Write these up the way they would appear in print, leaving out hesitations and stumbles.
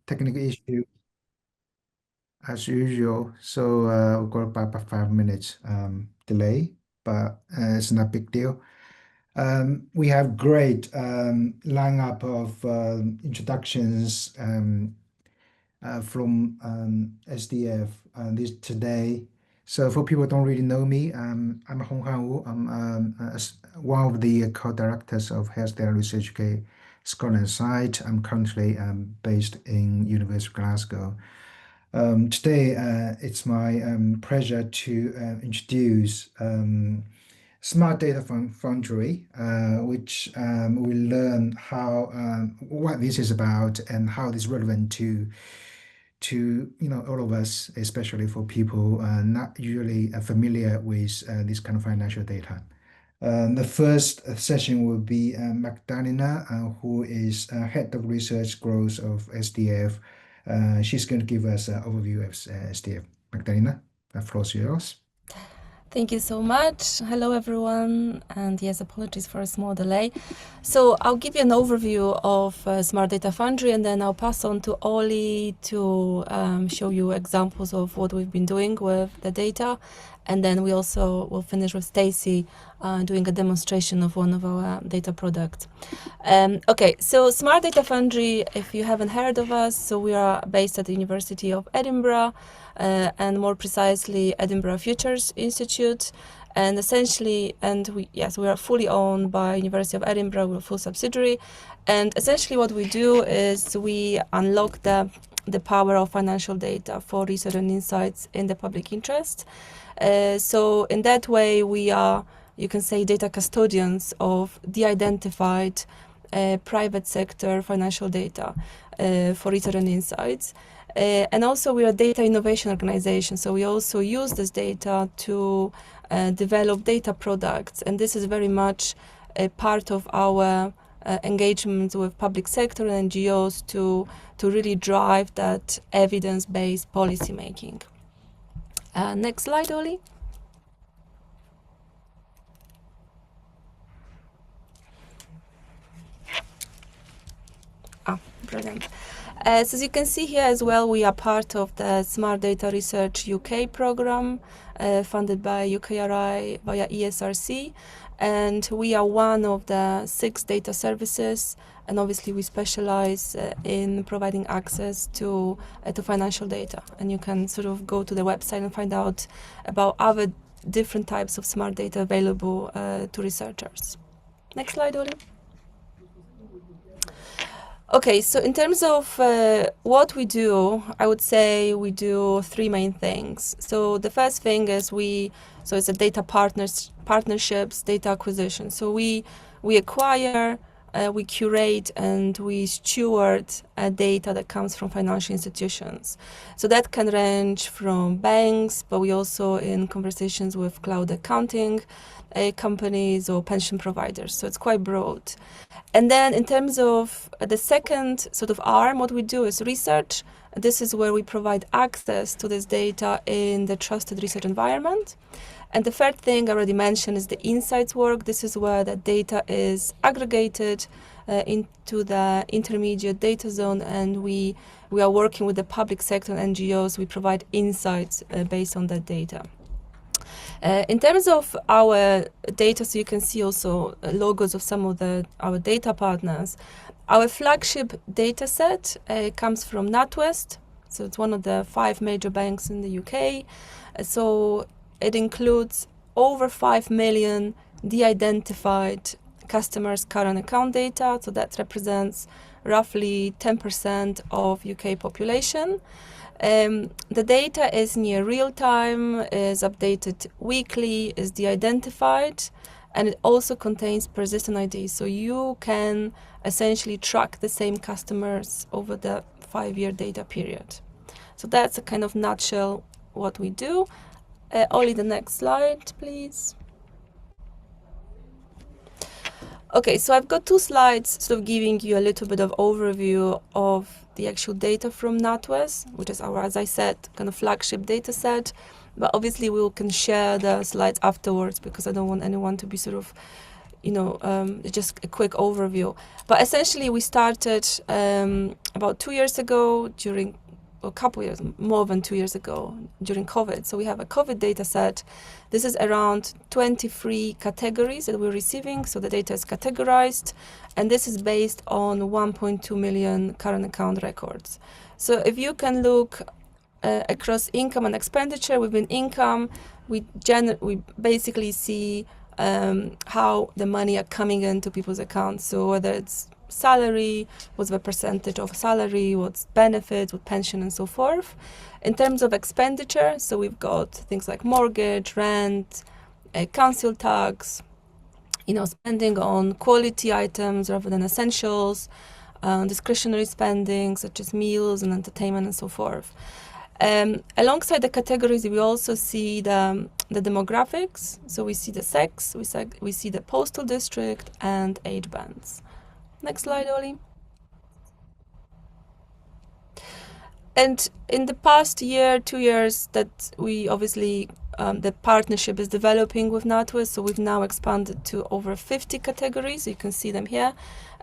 technical issue as usual. So we've got about 5 minutes delay, but it's not a big deal. We have great lineup of introductions from SDF this today. So for people who don't really know me, I'm Hong Han Wu. I'm one of the co-directors of Health Data Research UK Scotland site. I'm currently based in University of Glasgow. Today, it's my pleasure to introduce Smart Data Foundry, which will learn how what this is about and how this is relevant to all of us, especially for people not usually familiar with this kind of financial data. The first session will be Magdalena, who is head of research growth of SDF. She's going to give us an overview of SDF. Magdalena, the floor is yours. Thank you so much. Hello, everyone. And yes, apologies for a small delay. So I'll give you an overview of Smart Data Foundry, and then I'll pass on to Ollie to show you examples of what we've been doing with the data. And then we also will finish with Stacey doing a demonstration of one of our data products. Okay, so Smart Data Foundry, if you haven't heard of us, so we are based at the University of Edinburgh, and more precisely Edinburgh Futures Institute. And essentially, we are fully owned by University of Edinburgh, we're a full subsidiary. And essentially what we do is we unlock the power of financial data for research and insights in the public interest. So in that way, we are, you can say, data custodians of de-identified private sector financial data for research and insights. And also we are a data innovation organization, so we also use this data to develop data products, and this is very much a part of our engagement with public sector and NGOs to really drive that evidence-based policy making. Next slide, Ollie. Brilliant. So as you can see here as well, we are part of the Smart Data Research UK program funded by UKRI via ESRC, and we are one of the 6 data services, and obviously we specialize in providing access to financial data, and you can sort of go to the website and find out about other different types of smart data available to researchers. Next slide, Ollie. Okay, so in terms of what we do, I would say we do 3 main things. So the first thing is it's a data partnerships, data acquisition. So we acquire, we curate, and we steward data that comes from financial institutions. So that can range from banks, but we also in conversations with cloud accounting companies or pension providers. So it's quite broad. And then in terms of the second sort of arm, what we do is research. This is where we provide access to this data in the trusted research environment. And the third thing I already mentioned is the insights work. This is where the data is aggregated into the intermediate data zone, and we are working with the public sector and NGOs. We provide insights based on that data. In terms of our data, so you can see also logos of some of our data partners. Our flagship data set comes from NatWest, so it's one of the 5 major banks in the UK. So it includes over 5 million de-identified customers' current account data, so that represents roughly 10% of UK population. The data is near real time, is updated weekly, is de-identified, and it also contains persistent ID. So you can essentially track the same customers over the 5-year data period. So that's a kind of nutshell what we do. Ollie, the next slide, please. Okay, so I've got 2 slides sort of giving you a little bit of overview of the actual data from NatWest, which is our, as I said, kind of flagship data set. But obviously we can share the slides afterwards because I don't want anyone to be sort of just a quick overview. But essentially, we started about 2 years ago during a couple years, more than 2 years ago, during COVID. So we have a COVID data set. This is around 23 categories that we're receiving. So the data is categorized, and this is based on 1.2 million current account records. So if you can look across income and expenditure, within income, we basically see how the money are coming into people's accounts. So whether it's salary, what's the percentage of salary, what's benefits, what pension, and so forth. In terms of expenditure, so we've got things like mortgage, rent, council tax, spending on quality items rather than essentials, discretionary spending such as meals and entertainment and so forth. Alongside the categories, we also see the demographics. So we see the sex, we see the postal district and age bands. Next slide, Oli. And in the past year, 2 years, that we obviously, the partnership is developing with NatWest, so we've now expanded to over 50 categories. You can see them here.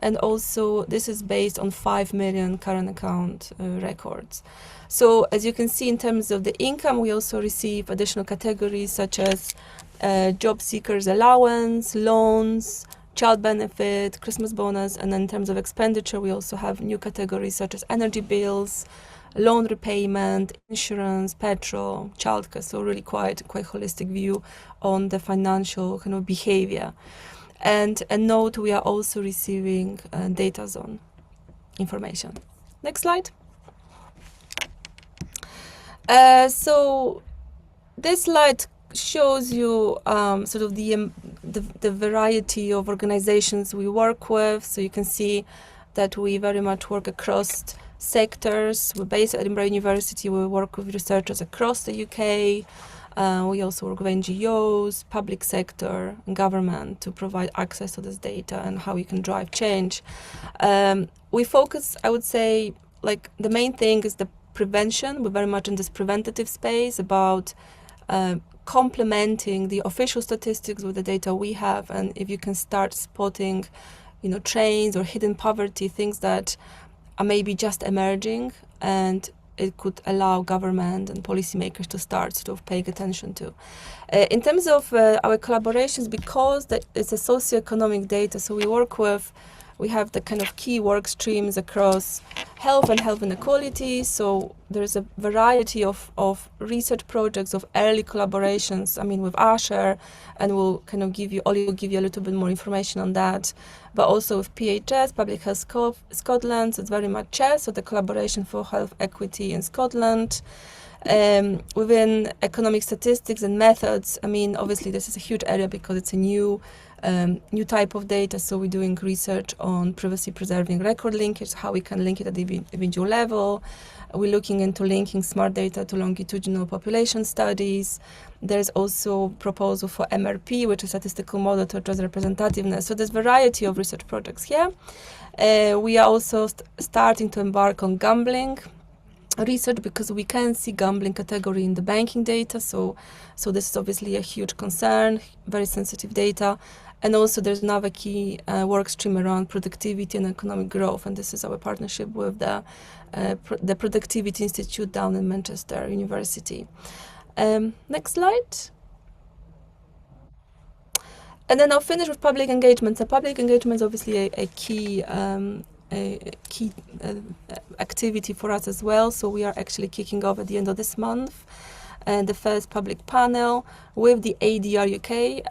And also, this is based on 5 million current account records. So as you can see, in terms of the income, we also receive additional categories such as job seekers allowance, loans, child benefit, Christmas bonus, and then in terms of expenditure, we also have new categories such as energy bills, loan repayment, insurance, petrol, childcare. So really quite holistic view on the financial kind of behavior. And a note, we are also receiving data zone information. Next slide. So this slide shows you sort of the variety of organizations we work with. So you can see that we very much work across sectors. We're based at Edinburgh University. We work with researchers across the UK. We also work with NGOs, public sector, and government to provide access to this data and how we can drive change. We focus, I would say, like the main thing is the prevention. We're very much in this preventative space about complementing the official statistics with the data we have, and if you can start spotting, trends or hidden poverty, things that are maybe just emerging, and it could allow government and policymakers to start sort of paying attention to. In terms of our collaborations, because it's a socioeconomic data, so we have the kind of key work streams across health and health inequality. So there's a variety of research projects, of early collaborations, with Asher, and we'll kind of Ollie will give you a little bit more information on that, but also with PHS, Public Health Scotland, so it's very much CHESS, so the collaboration for health equity in Scotland. Within economic statistics and methods, obviously this is a huge area because it's a new type of data, so we're doing research on privacy preserving record linkage, how we can link it at the individual level. We're looking into linking smart data to longitudinal population studies. There's also proposal for MRP, which is a statistical model to address representativeness. So there's variety of research projects here. We are also starting to embark on gambling research because we can see gambling category in the banking data. So this is obviously a huge concern, very sensitive data. And also there's another key work stream around productivity and economic growth. And this is our partnership with the Productivity Institute down in Manchester University. Next slide. And then I'll finish with public engagement. So public engagement is obviously a key activity for us as well. So we are actually kicking off at the end of this month and the first public panel with the HDR UK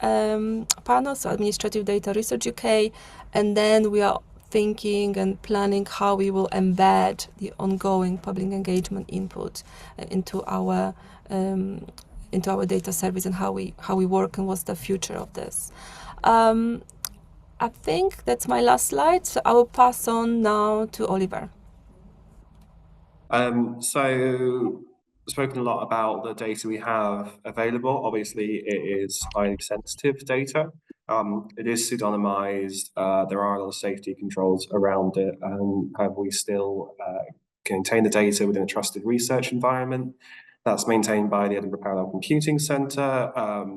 panel, so Administrative Data Research UK, and then we are thinking and planning how we will embed the ongoing public engagement input into our data service and how we work and what's the future of this. I think that's my last slide, so I will pass on now to Oliver. So spoken a lot about the data we have available. Obviously, it is highly sensitive data. It is pseudonymized. There are a lot of safety controls around it. However, we still contain the data within a trusted research environment. That's maintained by the Edinburgh Parallel Computing Centre,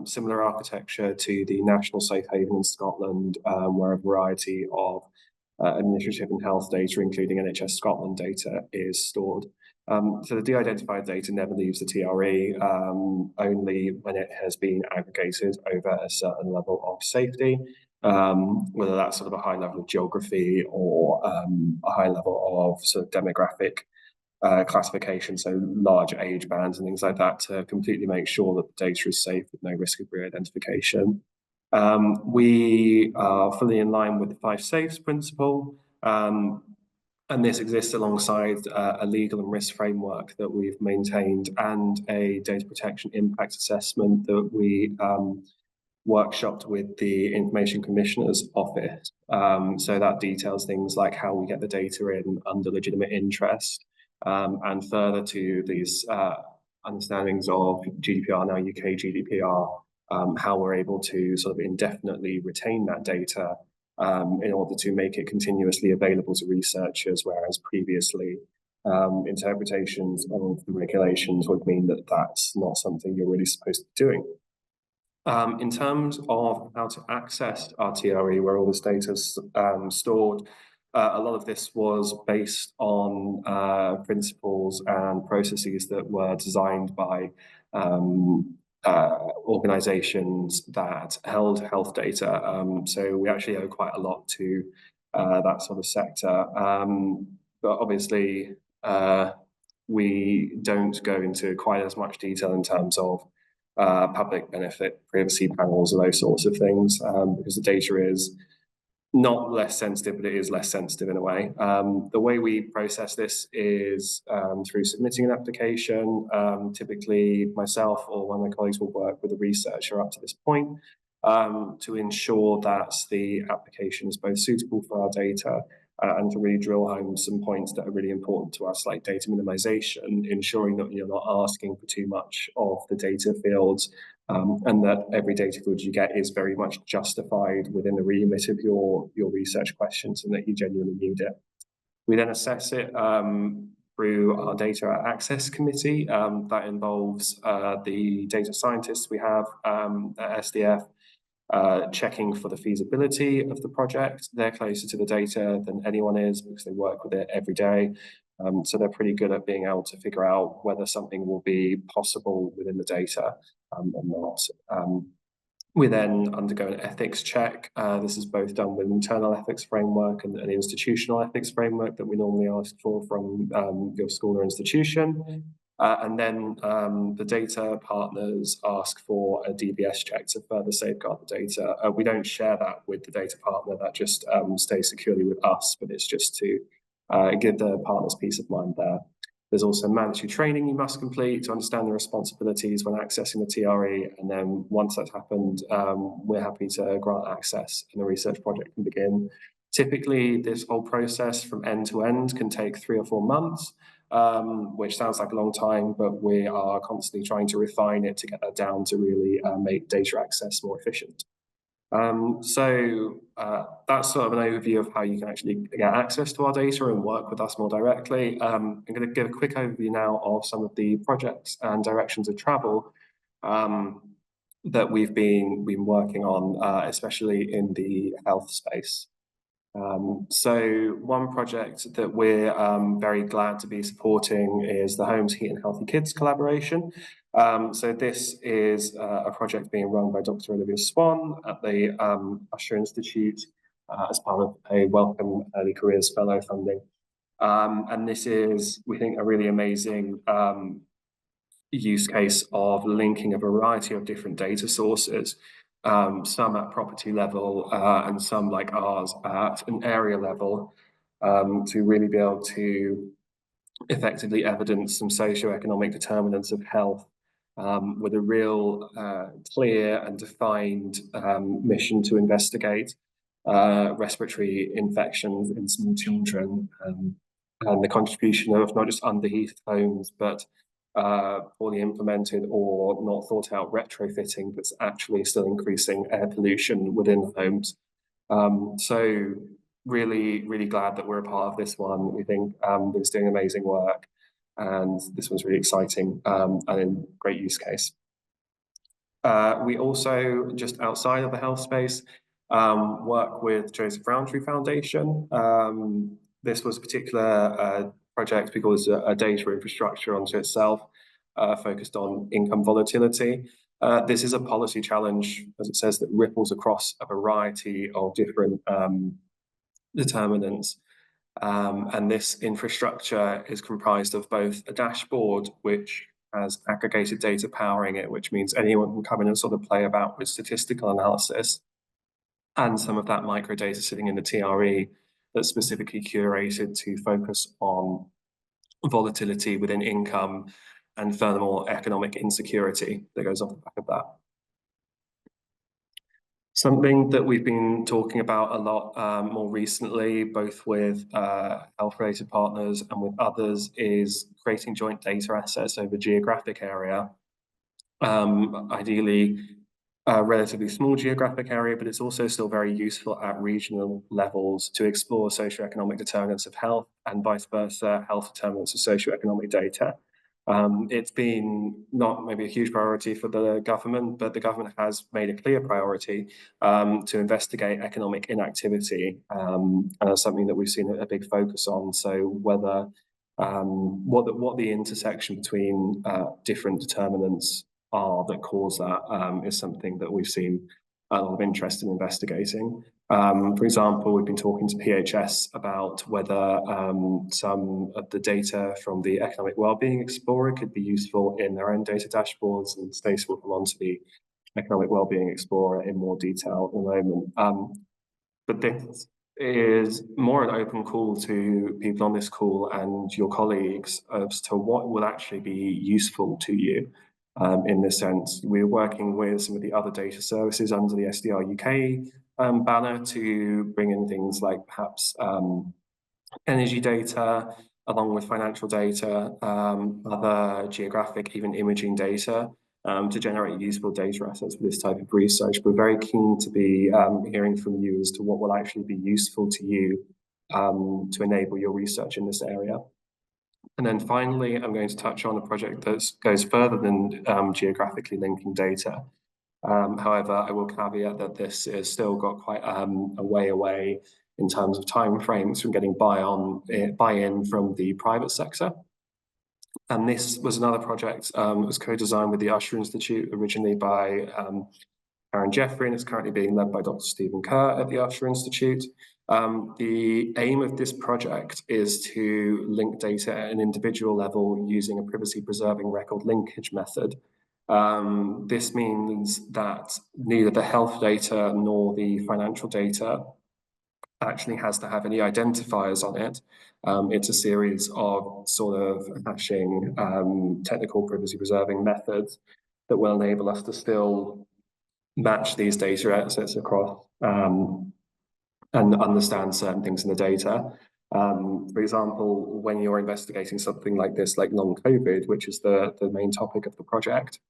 similar architecture to the National Safe Haven in Scotland, where a variety of administrative and health data, including NHS Scotland data, is stored. So the de-identified data never leaves the TRE, only when it has been aggregated over a certain level of safety, whether that's sort of a high level of geography or a high level of sort of demographic classification, so large age bands and things like that, to completely make sure that the data is safe with no risk of re-identification. We are fully in line with the 5 safes principle, and this exists alongside a legal and risk framework that we've maintained and a data protection impact assessment that we workshopped with the Information Commissioner's Office. So that details things like how we get the data in under legitimate interest, and further to these understandings of GDPR, now UK GDPR, how we're able to sort of indefinitely retain that data in order to make it continuously available to researchers, whereas previously interpretations of the regulations would mean that that's not something you're really supposed to be doing. In terms of how to access our TRE, where all this data is stored, a lot of this was based on principles and processes that were designed by organizations that held health data. So we actually owe quite a lot to that sort of sector. But obviously, we don't go into quite as much detail in terms of public benefit, privacy panels, and those sorts of things, because the data is not less sensitive, but it is less sensitive in a way. The way we process this is through submitting an application. Typically, myself or one of my colleagues will work with a researcher up to this point to ensure that the application is both suitable for our data and to really drill home some points that are really important to us, like data minimization, ensuring that you're not asking for too much of the data fields, and that every data field you get is very much justified within the remit of your research questions and that you genuinely need it. We then assess it through our data access committee. That involves the data scientists we have at SDF, checking for the feasibility of the project. They're closer to the data than anyone is because they work with it every day. So they're pretty good at being able to figure out whether something will be possible within the data or not. We then undergo an ethics check. This is both done with internal ethics framework and an institutional ethics framework that we normally ask for from your school or institution. And then the data partners ask for a DBS check to further safeguard the data. We don't share that with the data partner, that just stays securely with us, but it's just to give the partners peace of mind there. There's also mandatory training you must complete to understand the responsibilities when accessing the TRE. And then once that's happened, we're happy to grant access and the research project can begin. Typically, this whole process from end to end can take 3 or 4 months, which sounds like a long time, but we are constantly trying to refine it to get that down to really make data access more efficient. So that's sort of an overview of how you can actually get access to our data and work with us more directly. I'm going to give a quick overview now of some of the projects and directions of travel that we've been working on, especially in the health space. So one project that we're very glad to be supporting is the Homes Heat and Healthy Kids collaboration. So this is a project being run by Dr. Olivia Swan at the Usher Institute as part of a Welcome Early Careers Fellow funding. And this is, we think, a really amazing use case of linking a variety of different data sources, some at property level and some like ours at an area level, to really be able to effectively evidence some socioeconomic determinants of health with a real clear and defined mission to investigate respiratory infections in small children, and the contribution of not just underheated homes, but poorly implemented or not thought out retrofitting that's actually still increasing air pollution within homes. So really glad that we're a part of this one. We think it's doing amazing work. and this one's really exciting and a great use case. We also, just outside of the health space, work with Joseph Rowntree Foundation. This was a particular project because a data infrastructure onto itself focused on income volatility. This is a policy challenge, as it says, that ripples across a variety of different determinants. And this infrastructure is comprised of both a dashboard, which has aggregated data powering it, which means anyone can come in and sort of play about with statistical analysis, and some of that microdata sitting in the TRE that's specifically curated to focus on volatility within income and furthermore economic insecurity that goes off the back of that. Something that we've been talking about a lot more recently, both with health-related partners and with others, is creating joint data assets over geographic area. Ideally, a relatively small geographic area, but it's also still very useful at regional levels to explore socioeconomic determinants of health and vice versa, health determinants of socioeconomic data. It's been not maybe a huge priority for the government, but the government has made a clear priority to investigate economic inactivity, and that's something that we've seen a big focus on. So whether what the intersection between different determinants are that cause that is something that we've seen a lot of interest in investigating. For example, we've been talking to PHS about whether some of the data from the Economic Wellbeing Explorer could be useful in their own data dashboards, and Stacey will come on to the Economic Wellbeing Explorer in more detail in a moment. But this is more an open call to people on this call and your colleagues as to what will actually be useful to you. In this sense, we're working with some of the other data services under the HDR UK banner to bring in things like perhaps energy data, along with financial data, other geographic, even imaging data, to generate useful data assets for this type of research. We're very keen to be hearing from you as to what will actually be useful to you to enable your research in this area. And then finally, I'm going to touch on a project that goes further than geographically linking data. However, I will caveat that this has still got quite a way away in terms of timeframes from getting buy-in from the private sector. And this was another project that was co-designed with the Usher Institute, originally by Karen Jeffrey, and it's currently being led by Dr. Stephen Kerr at the Usher Institute. The aim of this project is to link data at an individual level using a privacy-preserving record linkage method. This means that neither the health data nor the financial data actually has to have any identifiers on it. It's a series of sort of hashing technical privacy-preserving methods that will enable us to still match these data assets across and understand certain things in the data. For example, when you're investigating something like this, like long COVID, which is the main topic of the project,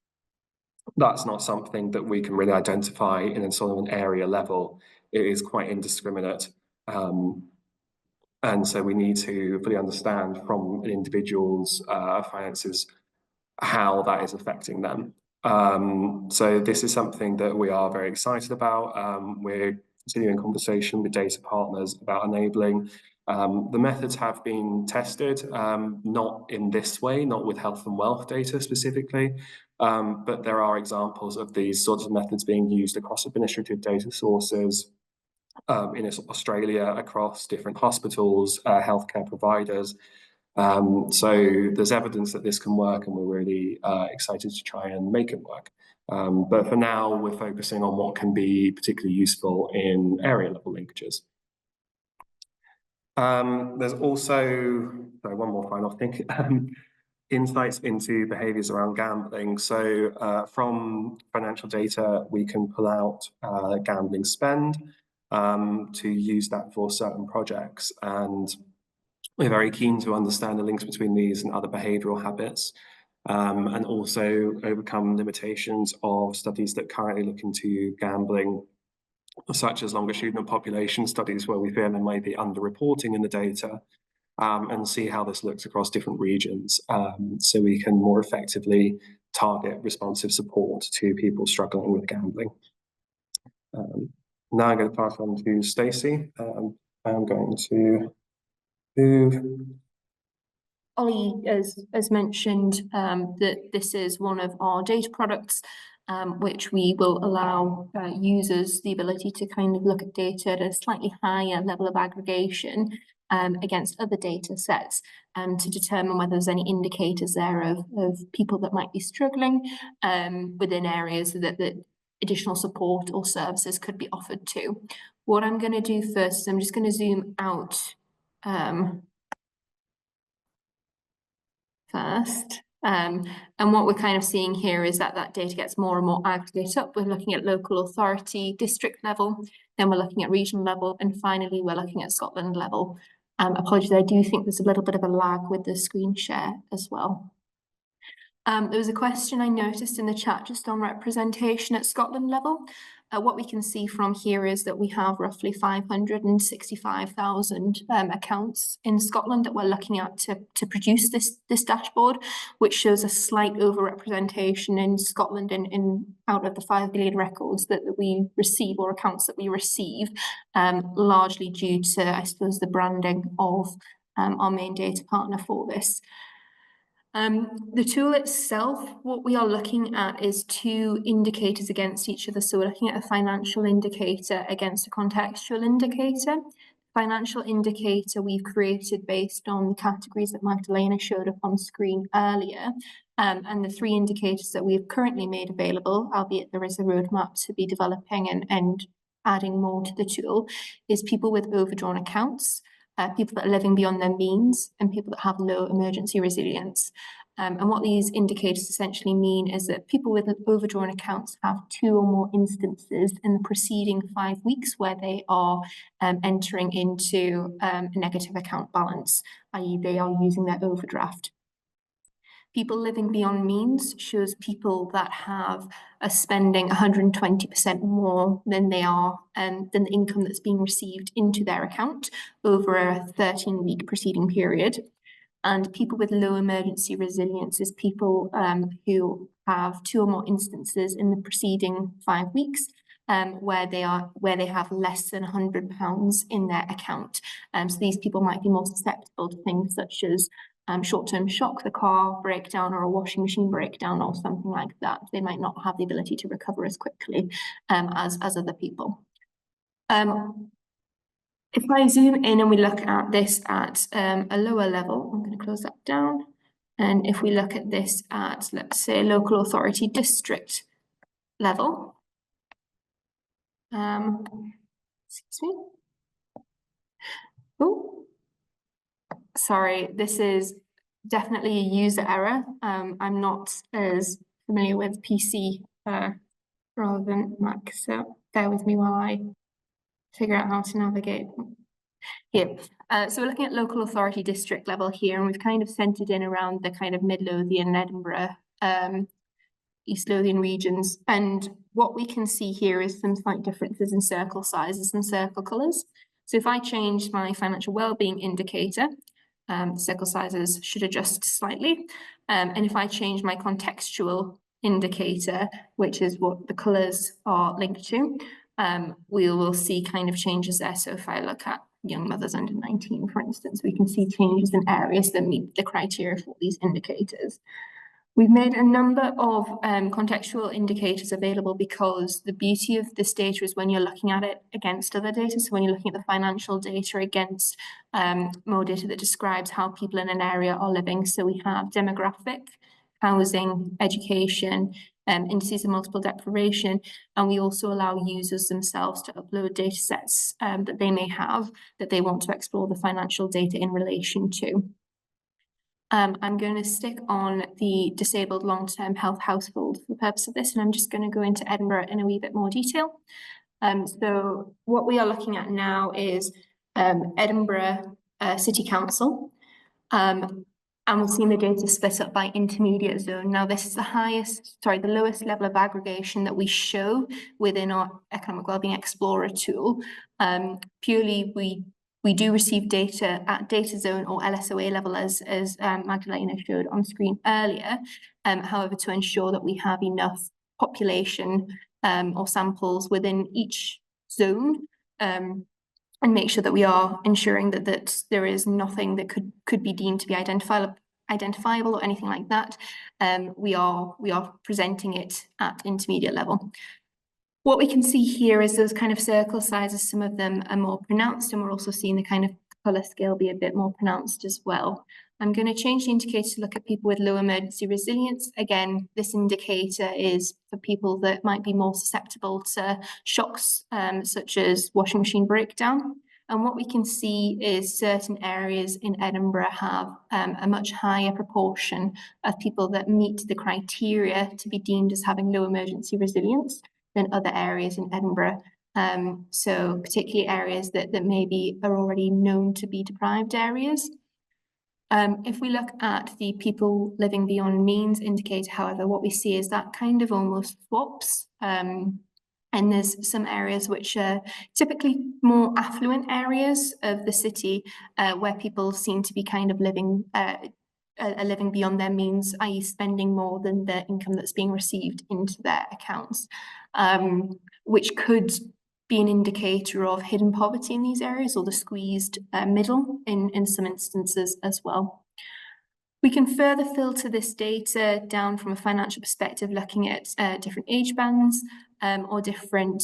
that's not something that we can really identify in a sort of an area level. It is quite indiscriminate. And so we need to fully understand from an individual's finances how that is affecting them. So this is something that we are very excited about. We're continuing conversation with data partners about enabling. The methods have been tested, not in this way, not with health and wealth data specifically, but there are examples of these sorts of methods being used across administrative data sources in Australia, across different hospitals, healthcare providers. So there's evidence that this can work, and we're really excited to try and make it work. But for now, we're focusing on what can be particularly useful in area level linkages. There's also, sorry, one more final thing, insights into behaviors around gambling. So from financial data, we can pull out gambling spend to use that for certain projects. And we're very keen to understand the links between these and other behavioral habits, and also overcome limitations of studies that currently look into gambling, such as longitudinal population studies, where we feel there may be underreporting in the data, and see how this looks across different regions, so we can more effectively target responsive support to people struggling with gambling. Now I'm going to pass on to Stacey. I'm going to move. Ollie has mentioned that this is one of our data products, which we will allow users the ability to kind of look at data at a slightly higher level of aggregation against other data sets to determine whether there's any indicators there of people that might be struggling within areas that additional support or services could be offered to. What I'm going to do first is I'm just going to zoom out first. And what we're kind of seeing here is that that data gets more and more aggregated up. We're looking at local authority, district level, then we're looking at regional level, and finally we're looking at Scotland level. Apologies, I do think there's a little bit of a lag with the screen share as well. There was a question I noticed in the chat just on representation at Scotland level. What we can see from here is that we have roughly 565,000 accounts in Scotland that we're looking at to produce this dashboard, which shows a slight overrepresentation in Scotland in out of the 5 billion records that we receive, or accounts that we receive, largely due to, I suppose, the branding of our main data partner for this. The tool itself, what we are looking at is 2 indicators against each other. So we're looking at a financial indicator against a contextual indicator. Financial indicator we've created based on the categories that Magdalena showed up on screen earlier. And the 3 indicators that we've currently made available, albeit there is a roadmap to be developing and adding more to the tool, is people with overdrawn accounts, people that are living beyond their means, and people that have low emergency resilience. And what these indicators essentially mean is that people with overdrawn accounts have 2 or more instances in the preceding 5 weeks where they are entering into a negative account balance, i.e. they are using their overdraft. People living beyond means shows people that have a spending 120% more than they are than the income that's being received into their account over a 13-week preceding period. And people with low emergency resilience is people who have 2 or more instances in the preceding 5 weeks where they have less than £100 in their account. So these people might be more susceptible to things such as short-term shock, the car breakdown, or a washing machine breakdown, or something like that. They might not have the ability to recover as quickly as other people. If I zoom in and we look at this at a lower level, I'm going to close that down. And if we look at this at, let's say, local authority district level, excuse me. Oh, sorry, this is definitely a user error. I'm not as familiar with PC rather than Mac, so bear with me while I figure out how to navigate here. So we're looking at local authority district level here, and we've kind of centered in around the kind of Mid-Lothian, Edinburgh, East Lothian regions. And what we can see here is some slight differences in circle sizes and circle colours. So if I change my financial wellbeing indicator, circle sizes should adjust slightly. And if I change my contextual indicator, which is what the colours are linked to, we will see kind of changes there. So if I look at young mothers under 19, for instance, we can see changes in areas that meet the criteria for these indicators. We've made a number of contextual indicators available because the beauty of this data is when you're looking at it against other data. So when you're looking at the financial data against more data that describes how people in an area are living. So we have demographic, housing, education, indices of multiple deprivation, and we also allow users themselves to upload data sets that they may have that they want to explore the financial data in relation to. I'm going to stick on the disabled long-term health household for the purpose of this, and I'm just going to go into Edinburgh in a wee bit more detail. So what we are looking at now is Edinburgh City Council, and we've seen the data split up by intermediate zone. Now this is the lowest level of aggregation that we show within our Economic Wellbeing Explorer tool. Purely we We do receive data at data zone or LSOA level, as Magdalena showed on screen earlier. However, to ensure that we have enough population or samples within each zone, and make sure that we are ensuring that there is nothing that could be deemed to be identifiable or anything like that, we are presenting it at intermediate level. What we can see here is those kind of circle sizes, some of them are more pronounced, and we're also seeing the kind of colour scale be a bit more pronounced as well. I'm going to change the indicator to look at people with low emergency resilience. Again, this indicator is for people that might be more susceptible to shocks, such as washing machine breakdown. And what we can see is certain areas in Edinburgh have a much higher proportion of people that meet the criteria to be deemed as having low emergency resilience than other areas in Edinburgh. So particularly areas that maybe are already known to be deprived areas. If we look at the people living beyond means indicator, however, what we see is that kind of almost swaps. And there's some areas which are typically more affluent areas of the city, where people seem to be kind of living beyond their means, i.e. spending more than the income that's being received into their accounts, which could be an indicator of hidden poverty in these areas, or the squeezed middle in some instances as well. We can further filter this data down from a financial perspective, looking at different age bands or different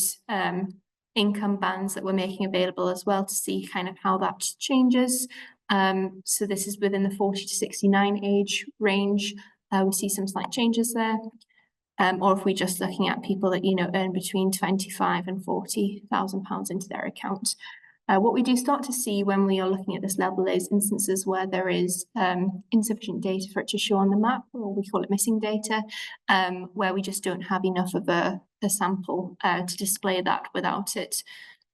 income bands that we're making available as well, to see kind of how that changes. So this is within the 40 to 69 age range. We see some slight changes there. Or if we're just looking at people that, you know, earn between 25 and 40,000 pounds into their account. What we do start to see when we are looking at this level is instances where there is insufficient data for it to show on the map, or we call it missing data, where we just don't have enough of a sample to display that without it,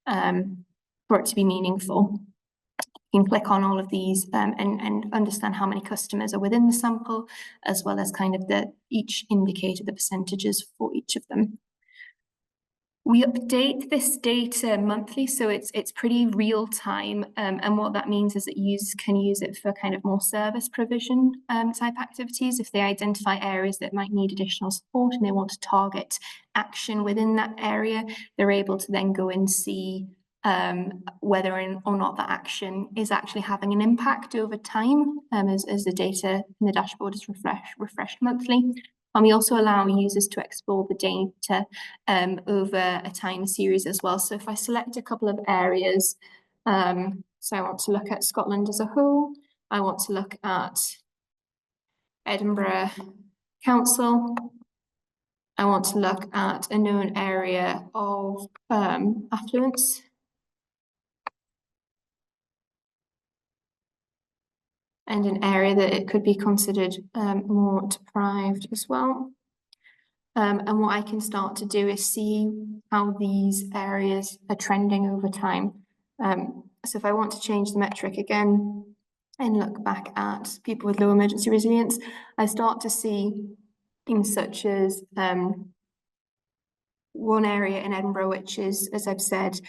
for it to be meaningful. You can click on all of these and understand how many customers are within the sample, as well as kind of each indicator, the percentages for each of them. We update this data monthly, so it's pretty real time, and what that means is that users can use it for kind of more service provision type activities. If they identify areas that might need additional support and they want to target action within that area, they're able to then go and see whether or not that action is actually having an impact over time, as the data in the dashboard is refreshed monthly. And we also allow users to explore the data over a time series as well. So if I select a couple of areas, so I want to look at Scotland as a whole, I want to look at Edinburgh Council, I want to look at a known area of affluence, and an area that it could be considered more deprived as well. And what I can start to do is see how these areas are trending over time. So if I want to change the metric again and look back at people with low emergency resilience, I start to see things such as one area in Edinburgh, which is, as I've said,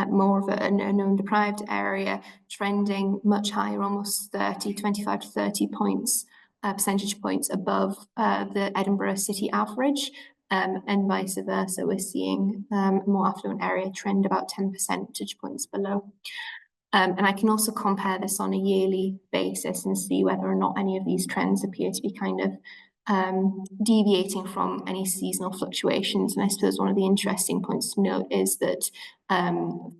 more of a known deprived area, trending much higher, almost 25 to 30 points, percentage points above the Edinburgh city average, and vice versa. We're seeing a more affluent area trend about 10 percentage points below. And I can also compare this on a yearly basis and see whether or not any of these trends appear to be kind of deviating from any seasonal fluctuations. And I suppose one of the interesting points to note is that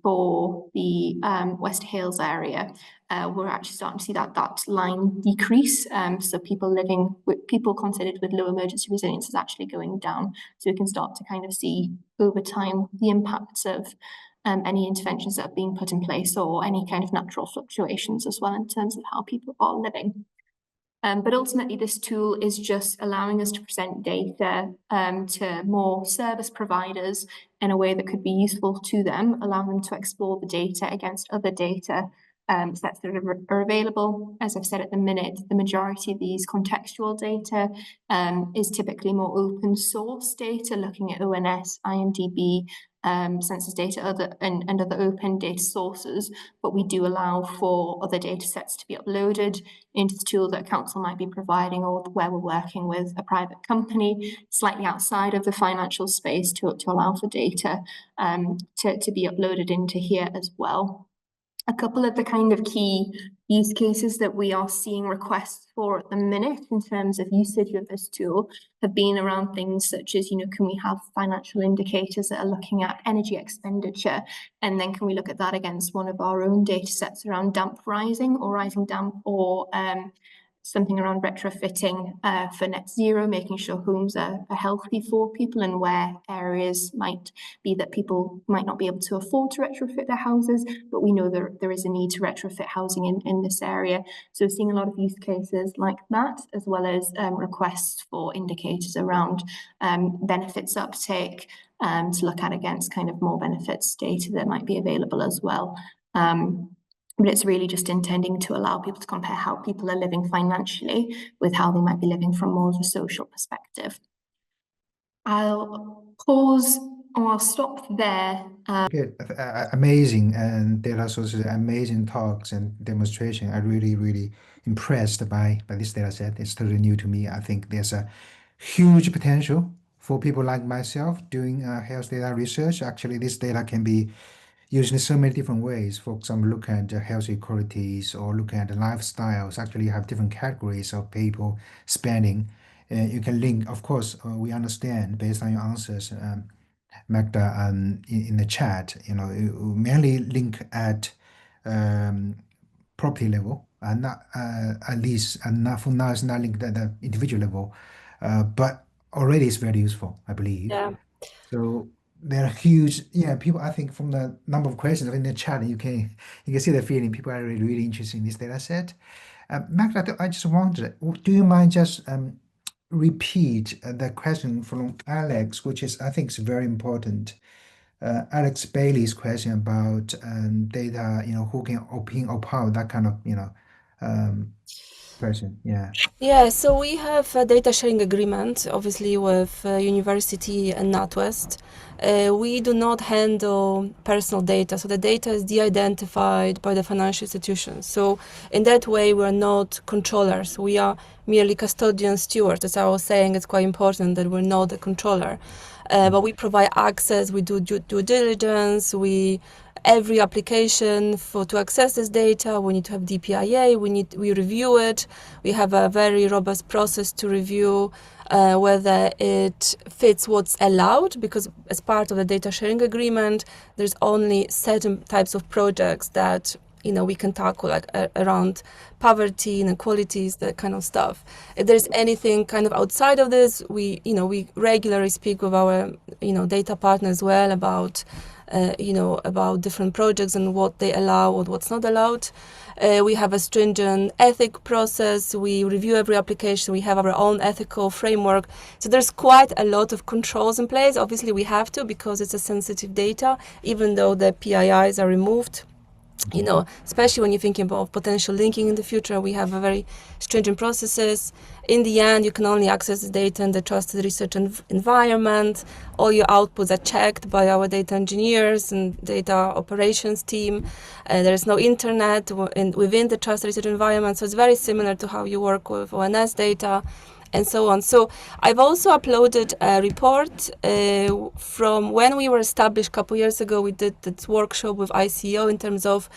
for the West Hales area, we're actually starting to see that line decrease. So people considered with low emergency resilience is actually going down. So we can start to kind of see over time the impacts of any interventions that are being put in place, or any kind of natural fluctuations as well in terms of how people are living. But ultimately, this tool is just allowing us to present data to more service providers in a way that could be useful to them, allowing them to explore the data against other data sets that are available. As I've said at the minute, the majority of these contextual data is typically more open source data, looking at ONS, IMDb, census data, and other open data sources, but we do allow for other data sets to be uploaded into the tool that council might be providing, or where we're working with a private company slightly outside of the financial space to allow for data to be uploaded into here as well. A couple of the kind of key use cases that we are seeing requests for at the minute in terms of usage of this tool have been around things such as, can we have financial indicators that are looking at energy expenditure? And then can we look at that against one of our own data sets around damp rising or rising damp, or something around retrofitting for net zero, making sure homes are healthy for people, and where areas might be that people might not be able to afford to retrofit their houses, but we know there is a need to retrofit housing in this area. So seeing a lot of use cases like that, as well as requests for indicators around benefits uptake to look at against kind of more benefits data that might be available as well. But it's really just intending to allow people to compare how people are living financially with how they might be living from more of a social perspective. I'll pause or I'll stop there. Good, amazing, and there are also amazing talks and demonstration. I'm really impressed by this data set. It's totally new to me. I think there's a huge potential for people like myself doing health data research. Actually, this data can be used in so many different ways. For example, look at health inequalities or look at the lifestyles. Actually, you have different categories of people spending. You can link, of course, we understand based on your answers, Magda, in the chat, you mainly link at property level, and not at least, and not for now, it's not linked at the individual level, but already it's very useful, I believe. Yeah. So there are huge, people. I think from the number of questions in the chat, you can see the feeling people are really interested in this data set. Magda, I just wondered, do you mind just repeat the question from Alex, which is, I think, is very important. Alex Bailey's question about data, who can open or power, that kind of, question. Yeah. Yeah, so we have a data sharing agreement, obviously, with University and NatWest. We do not handle personal data, so the data is de-identified by the financial institutions. So in that way, we're not controllers. We are merely custodian stewards. As I was saying, it's quite important that we're not the controller. But we provide access, we do due diligence, every application to access this data, we need to have DPIA, we review it. We have a very robust process to review whether it fits what's allowed, because as part of the data sharing agreement, there's only certain types of projects that we can tackle, like around poverty, inequalities, that kind of stuff. If there's anything kind of outside of this, we regularly speak with our data partners as well about about different projects and what they allow or what's not allowed. We have a stringent ethic process. We review every application. We have our own ethical framework. So there's quite a lot of controls in place. Obviously, we have to, because it's a sensitive data, even though the PIIs are removed. Especially when you're thinking about potential linking in the future, we have a very stringent processes. In the end, you can only access the data in the trusted research environment. All your outputs are checked by our data engineers and data operations team. There is no internet within the trusted research environment, so it's very similar to how you work with ONS data, and so on. So I've also uploaded a report from when we were established a couple years ago. We did this workshop with ICO in terms of,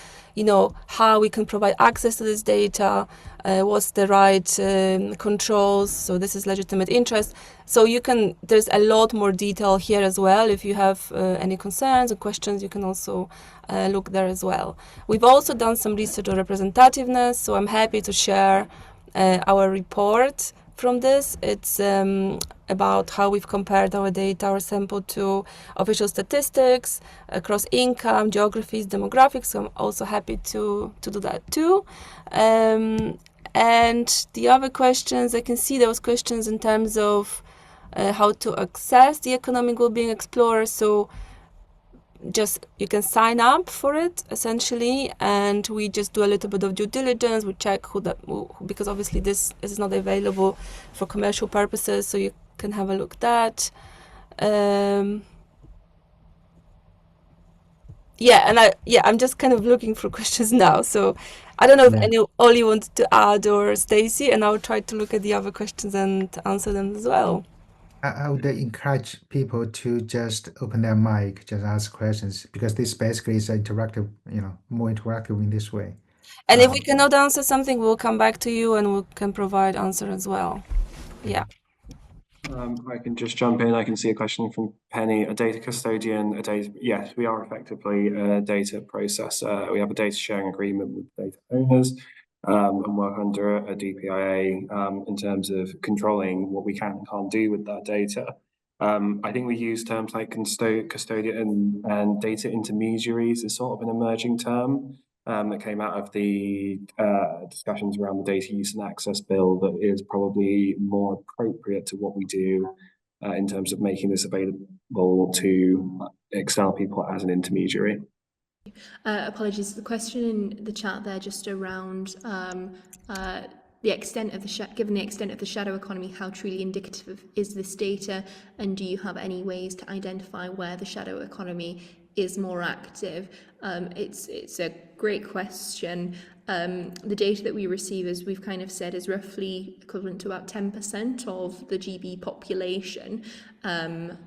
how we can provide access to this data, what's the right controls. So this is legitimate interest. So there's a lot more detail here as well. If you have any concerns or questions, you can also look there as well. We've also done some research on representativeness, so I'm happy to share our report from this. It's about how we've compared our data, our sample, to official statistics across income, geographies, demographics. So I'm also happy to do that too. And the other questions, I can see there was questions in terms of how to access the Economic Wellbeing Explorer. So just you can sign up for it essentially, and we just do a little bit of due diligence. We check because obviously this is not available for commercial purposes, so you can have a look at that. I'm just kind of looking for questions now. So I don't know if Ollie wanted to add, or Stacy, and I'll try to look at the other questions and answer them as well. I would encourage people to just open their mic, just ask questions, because this basically is interactive, more interactive in this way. And if we cannot answer something, we'll come back to you and we can provide answer as well. Yeah. I can just jump in. I can see a question from Penny. A data custodian, yes, we are effectively a data processor. We have a data sharing agreement with data owners and work under a DPIA in terms of controlling what we can and can't do with that data. I think we use terms like custodian and data intermediaries as sort of an emerging term that came out of the discussions around the data use and access bill that is probably more appropriate to what we do in terms of making this available to external people as an intermediary. Apologies, the question in the chat there just around the extent of given the extent of the shadow economy, how truly indicative is this data, and do you have any ways to identify where the shadow economy is more active? It's a great question. The data that we receive, as we've kind of said, is roughly equivalent to about 10% of the GB population.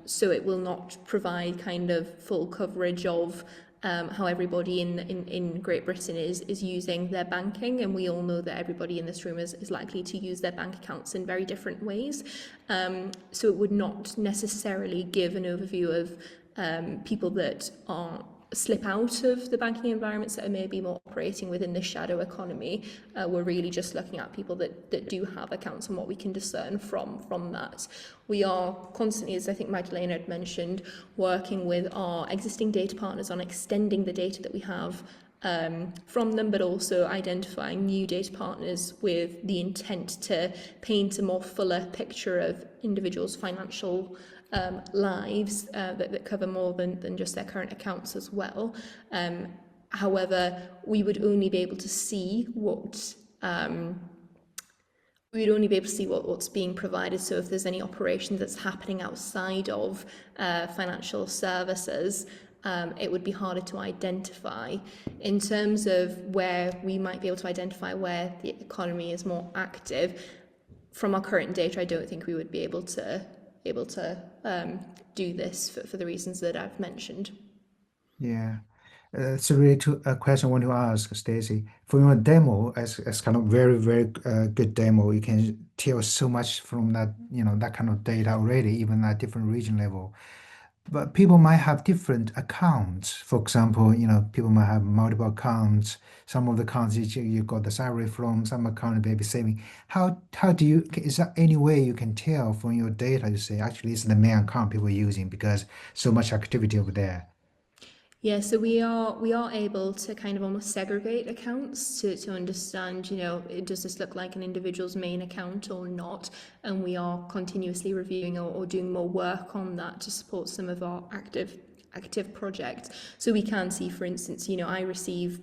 So it will not provide kind of full coverage of how everybody in Great Britain is using their banking, and we all know that everybody in this room is likely to use their bank accounts in very different ways. So it would not necessarily give an overview of people that slip out of the banking environments that are maybe more operating within the shadow economy. We're really just looking at people that do have accounts and what we can discern from that. We are constantly, as I think Magdalena had mentioned, working with our existing data partners on extending the data that we have from them, but also identifying new data partners with the intent to paint a more fuller picture of individuals' financial lives that cover more than just their current accounts as well. However, we would only be able to see what's being provided. So if there's any operation that's happening outside of financial services, it would be harder to identify. In terms of where we might be able to identify where the economy is more active, from our current data, I don't think we would be able to do this for the reasons that I've mentioned. Yeah. It's a really a question I want to ask, Stacy. For your demo, as kind of very, very good demo, you can tell so much from that, that kind of data already, even at different region level. But people might have different accounts. For example, people might have multiple accounts. Some of the accounts you got the salary from, some account maybe saving. How do you, is there any way you can tell from your data, you say, actually, it's the main account people are using because so much activity over there? Yeah, so we are able to kind of almost segregate accounts to understand, does this look like an individual's main account or not? And we are continuously reviewing or doing more work on that to support some of our active projects. So we can see, for instance, I receive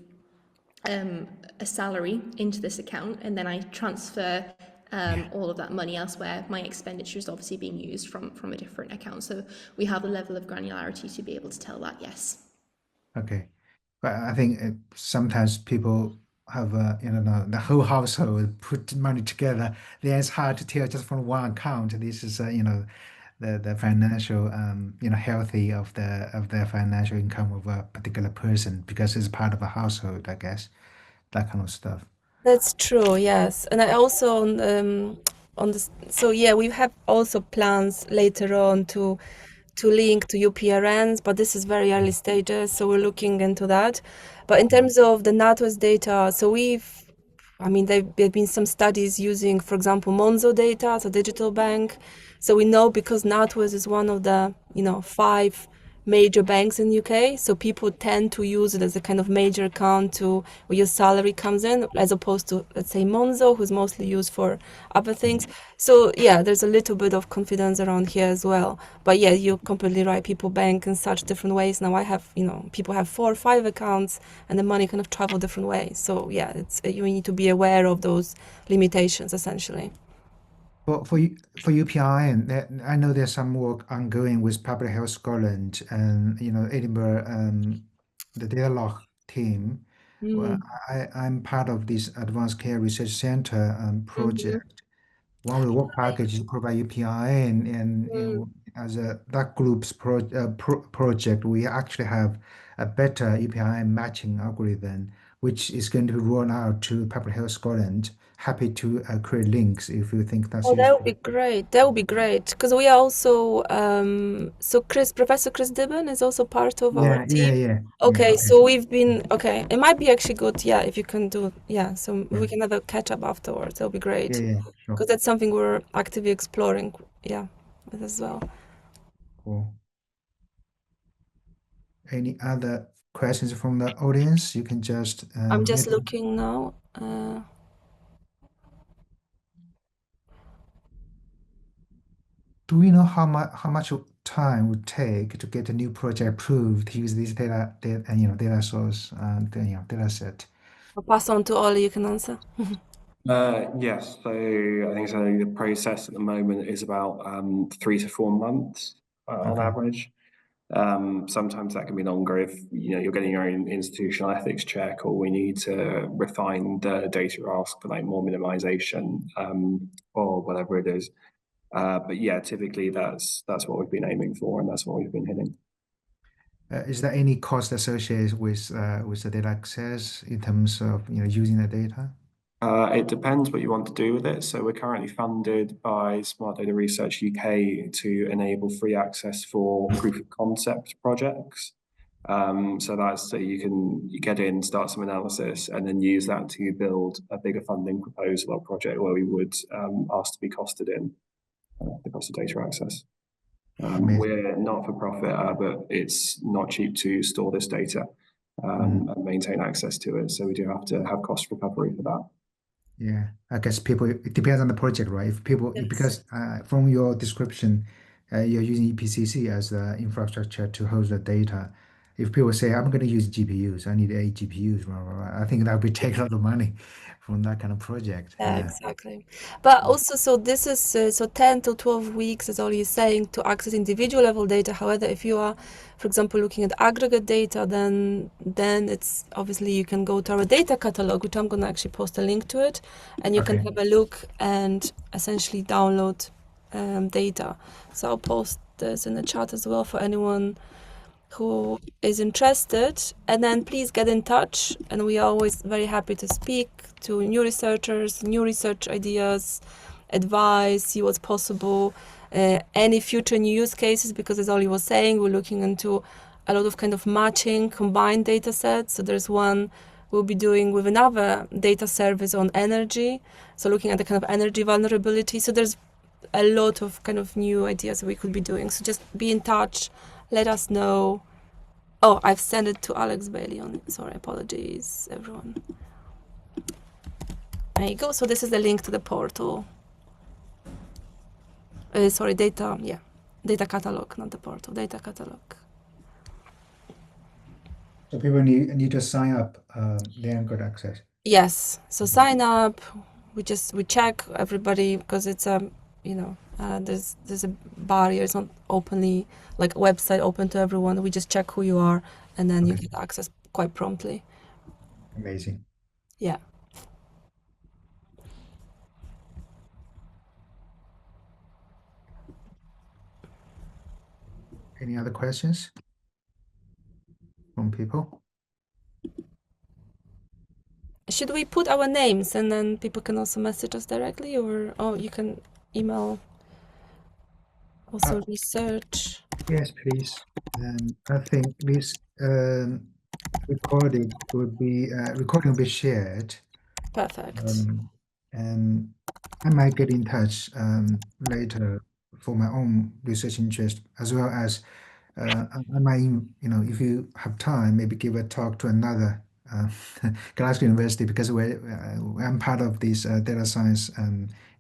a salary into this account, and then I transfer all of that money elsewhere. My expenditure is obviously being used from a different account. So we have a level of granularity to be able to tell that, yes. Okay. But I think sometimes people have, the whole household put money together. Then it's hard to tell just from one account. This is, the financial, healthy of the financial income of a particular person because it's part of a household, I guess, that kind of stuff. That's true, yes. And I also on this, so yeah, we have also plans later on to link to UPRNs, but this is very early stages, so we're looking into that. But in terms of the NatWest data, so there've been some studies using, for example, Monzo data, so digital bank. So we know because NatWest is one of the, 5 major banks in UK, so people tend to use it as a kind of major account to where your salary comes in, as opposed to, let's say, Monzo, who's mostly used for other things. So yeah, there's a little bit of confidence around here as well. But yeah, you're completely right. People bank in such different ways. Now I have, people have 4 or 5 accounts, and the money kind of travel different ways. So yeah, you need to be aware of those limitations essentially. For UPI, and I know there's some work ongoing with Public Health Scotland and Edinburgh, the dialogue team. Well, Mm. I'm part of this Advanced Care Research Center Mhm. project. One of the work packages provide UPI, and Mm. as that group's project, we actually have a better UPI matching algorithm, which is going to be rolled out to Public Health Scotland. Happy to create links if you think that's Oh, that would useful. be great. That would be great because we are also so Professor Chris Dibben is also part of our Yeah, yeah, team. yeah. Okay, Okay, so we've been okay. It might be actually good, yeah, if you can do, yeah. So yeah, we can have a catch up afterwards. That would be yeah, great yeah. Sure, because that's something we're actively exploring, yeah, with as well. cool. Any other questions from the audience? You can just I'm just maybe. looking now. Do we know how much time would take to get a new project approved to use this data source and data set? I'll pass on to Ollie. You can answer. Yes, so I think so. The process at the moment is about 3 to 4 months on Okay, average. Sometimes that can be longer if you're getting your own institutional ethics check, or we need to refine the data ask for like more minimization or whatever it is. But yeah, typically that's what we've been aiming for, and that's what we've been hitting. is there any cost associated with the data access in terms of using the data? It depends what you want to do with it. So we're currently funded by Smart Data Research UK to enable free access for proof of concept projects. So that's so you get in, start some analysis, and then use that to build a bigger funding proposal or project where we would ask to be costed in the cost of data access. Amazing. We're not for profit, but it's not cheap to store this data Mhm. and maintain access to it. So we do have to have cost recovery for that. Yeah, I guess it depends on the project, right? Yes. Because from your description, you're using EPCC as the infrastructure to host the data. If people say, I'm going to use GPUs, I need 8 GPUs, blah, blah, blah, I think that would take a lot of money from that kind of project. Yeah, Yeah. exactly. But also, so this is so 10 to 12 weeks is all you're saying to access individual level data. However, if you are, for example, looking at aggregate data, then it's obviously you can go to our data catalog, which I'm going to actually post a link to it, and you can Okay. have a look and essentially download data. So I'll post this in the chat as well for anyone who is interested, and then please get in touch, and we are always very happy to speak to new researchers, new research ideas, advice, see what's possible, any future new use cases, because as Ollie was saying, we're looking into a lot of kind of matching combined data sets. So there's one we'll be doing with another data service on energy, so looking at the kind of energy vulnerability. So there's a lot of kind of new ideas that we could be doing. So just be in touch, let us know. Oh, I've sent it to Alex Bailey on. Sorry, apologies, everyone. There you go. So this is the link to the portal. Sorry, data. Yeah, data catalog, not the portal. Data catalog. So people need to sign up, then got access. Yes. So sign up. We check everybody because it's there's a barrier. It's not openly like a website open to everyone. We just check who you are, and then you Okay, get access quite promptly. amazing. Yeah. Any other questions from people? Should we put our names and then people can also message us directly, or you can email also research? Yes, please. I think this recording will be shared, Perfect. um, and I might get in touch later for my own research interest, as well as I might, if you have time, maybe give a talk to another Glasgow University because I'm part of this data science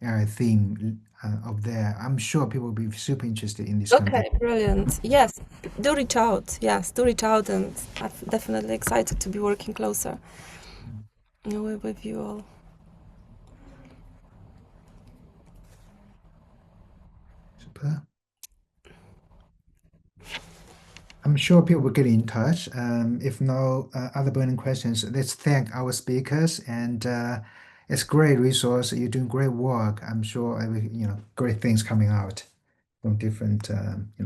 AI theme of there. I'm sure people will be super interested in this Okay, content. brilliant. Yes, do reach out. Yes, do reach out, and I'm definitely excited to be working closer with you all. Super. I'm sure people will get in touch. If no other burning questions, let's thank our speakers. And it's a great resource. You're doing great work. I'm sure great things coming out from different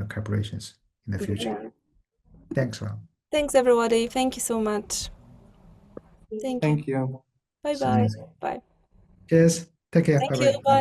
corporations in the future. Yeah. Thanks, Rob. Thanks, everybody. Thank you so much. Thank you. Thank you. Bye See you bye. next. Bye. Cheers. Take care. Thank Bye you. bye. Bye.